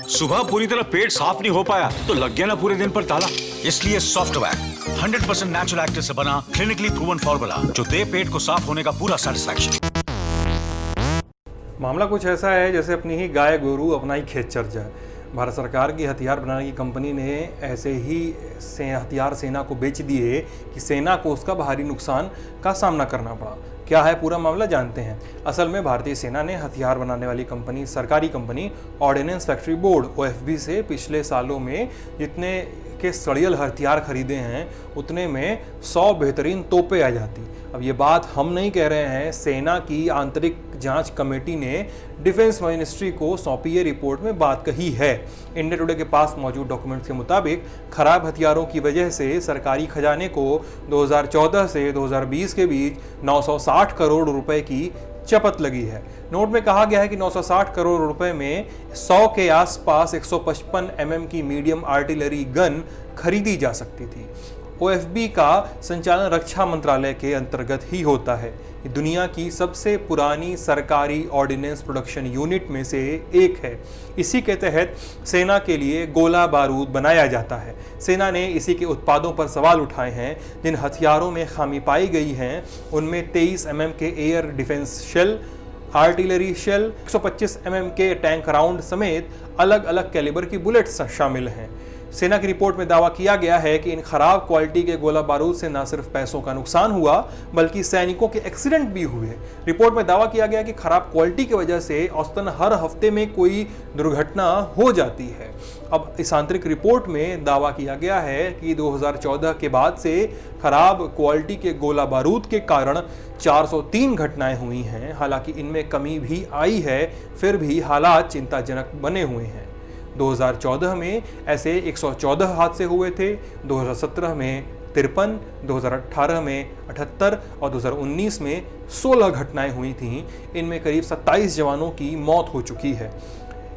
सुबह पूरी तरह पेट साफ नहीं हो पाया तो लग गया ना पूरे दिन पर ताला। इसलिए सॉफ्टवैक 100% नेचुरल एक्टिव से बना क्लिनिकली प्रूवन फॉर्मूला जो दे पेट को साफ होने का पूरा सेटिस्फैक्शन। मामला कुछ ऐसा है जैसे अपनी ही गाय गोरू अपना ही खेत चर जाए। भारत सरकार की हथियार बनाने की कंपनी ने ऐसे ही हथियार सेना को बेच दिए कि सेना को उसका भारी नुकसान का सामना करना पड़ा। क्या है पूरा मामला जानते हैं। असल में भारतीय सेना ने हथियार बनाने वाली कंपनी, सरकारी company ordnance factory board OFB से पिछले सालों में जितने के सड़ियल हथियार खरीदे हैं उतने में 100 बेहतरीन तोपें आ जाती। अब ये बात हम नहीं कह रहे हैं, सेना की आंतरिक जांच कमेटी ने डिफेंस मिनिस्ट्री को सौंपी ये रिपोर्ट में बात कही है। इंडिया टुडे के पास मौजूद डॉक्यूमेंट्स के मुताबिक खराब हथियारों की वजह से सरकारी खजाने को 2014 से 2020 के बीच 960 करोड़ रुपए की चपत लगी है। नोट में कहा गया है कि 960 करोड़ रुपए में 100 के आसपास 155 mm की मीडियम आर्टिलरी गन खरीदी जा सकती थी। OFB का संचालन रक्षा मंत्रालय के अंतर्गत ही होता है। ये दुनिया की सबसे पुरानी सरकारी ऑर्डिनेंस प्रोडक्शन यूनिट में से एक है। इसी के तहत सेना के लिए गोला बारूद बनाया जाता है। सेना ने इसी के उत्पादों पर सवाल उठाए हैं। जिन हथियारों में खामी पाई गई हैं उनमें 23 mm के air defence shell, artillery shell, 125 mm के टैंक राउंड समेत अलग अलग कैलिबर की बुलेट्स शामिल हैं। सेना की रिपोर्ट में दावा किया गया है कि इन खराब क्वालिटी के गोला बारूद से न सिर्फ पैसों का नुकसान हुआ बल्कि सैनिकों के एक्सीडेंट भी हुए। रिपोर्ट में दावा किया गया कि खराब क्वालिटी की वजह से औसतन हर हफ्ते में कोई दुर्घटना हो जाती है। अब इस आंतरिक रिपोर्ट में दावा किया गया है कि 2014 के बाद से खराब क्वालिटी के गोला बारूद के कारण 403 घटनाएं हुई हैं। हालांकि इनमें कमी भी आई है, फिर भी हालात चिंताजनक बने हुए हैं। 2014 में ऐसे 114 हादसे हुए थे, 2017 में 53, 2018 में 78 और 2019 में 16 घटनाएं हुई थीं। इनमें करीब 27 जवानों की मौत हो चुकी है।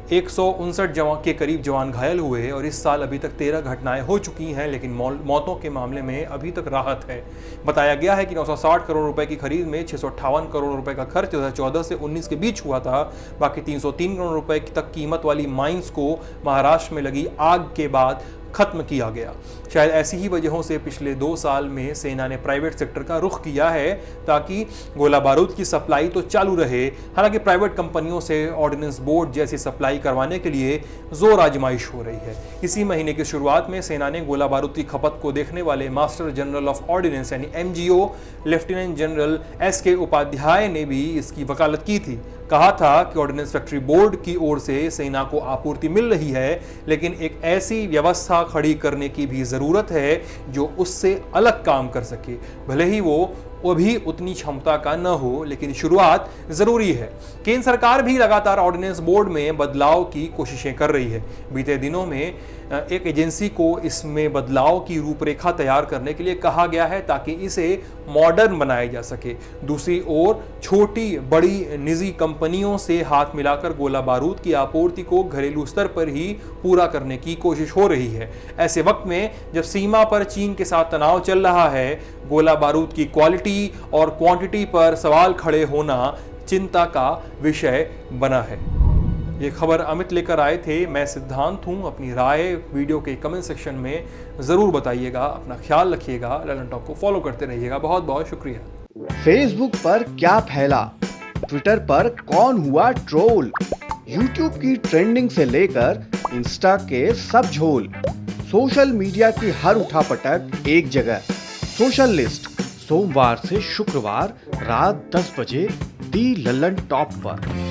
159 जवान के करीब जवान घायल हुए और इस साल अभी तक 13 घटनाएं हो चुकी हैं, लेकिन मौतों के मामले में अभी तक राहत है। बताया गया है कि 960 करोड़ रुपए की खरीद में 658 करोड़ रुपए का खर्च 2014 से 19 के बीच हुआ था। बाकी 303 करोड़ रुपए तक कीमत वाली माइंस को महाराष्ट्र में लगी आग के बाद खत्म किया गया। शायद ऐसी ही वजहों से पिछले 2 साल में सेना ने प्राइवेट सेक्टर का रुख किया है ताकि गोला बारूद की सप्लाई तो चालू रहे। हालांकि प्राइवेट कंपनियों से ऑर्डिनेंस बोर्ड जैसी सप्लाई करवाने के लिए जोर आजमाइश हो रही है। इसी महीने की शुरुआत में सेना ने गोला बारूद की खपत को देखने वाले मास्टर जनरल ऑफ ऑर्डिनेंस यानी MGO lieutenant general SK Upadhyay ने भी इसकी वकालत की थी। कहा था कि ऑर्डिनेंस फैक्ट्री बोर्ड की ओर से सेना को आपूर्ति मिल रही है, लेकिन एक ऐसी व्यवस्था खड़ी करने की भी जरूरत है जो उससे अलग काम कर सके। भले ही वो भी उतनी क्षमता का न हो, लेकिन शुरुआत जरूरी है। केंद्र सरकार भी लगातार ऑर्डिनेंस बोर्ड में बदलाव की कोशिशें कर रही है। बीते दिनों में एक एजेंसी को इसमें बदलाव की रूपरेखा तैयार करने के लिए कहा गया है ताकि इसे मॉडर्न बनाया जा सके। दूसरी ओर छोटी बड़ी निजी कंपनियों से हाथ मिलाकर गोला बारूद की आपूर्ति को घरेलू स्तर पर ही पूरा करने की कोशिश हो रही है। ऐसे वक्त में जब सीमा पर चीन के साथ तनाव चल रहा है, गोला बारूद की क्वालिटी और क्वांटिटी पर सवाल खड़े होना चिंता का विषय बना है। ये खबर अमित लेकर आए थे। मैं सिद्धांत हूं। अपनी राय वीडियो के कमेंट सेक्शन में जरूर बताइएगा। अपना ख्याल रखिएगा। ललन टॉक को फॉलो करते रहिएगा। बहुत बहुत शुक्रिया। फेसबुक पर क्या फैला, ट्विटर पर कौन हुआ ट्रोल, यूट्यूब की ट्रेंडिंग से लेकर इंस्टा के सब झोल, सोशल मीडिया की हर उठापटक एक जगह। सोशल लिस्ट सोमवार से शुक्रवार रात 10 बजे दी ललन टॉप पर।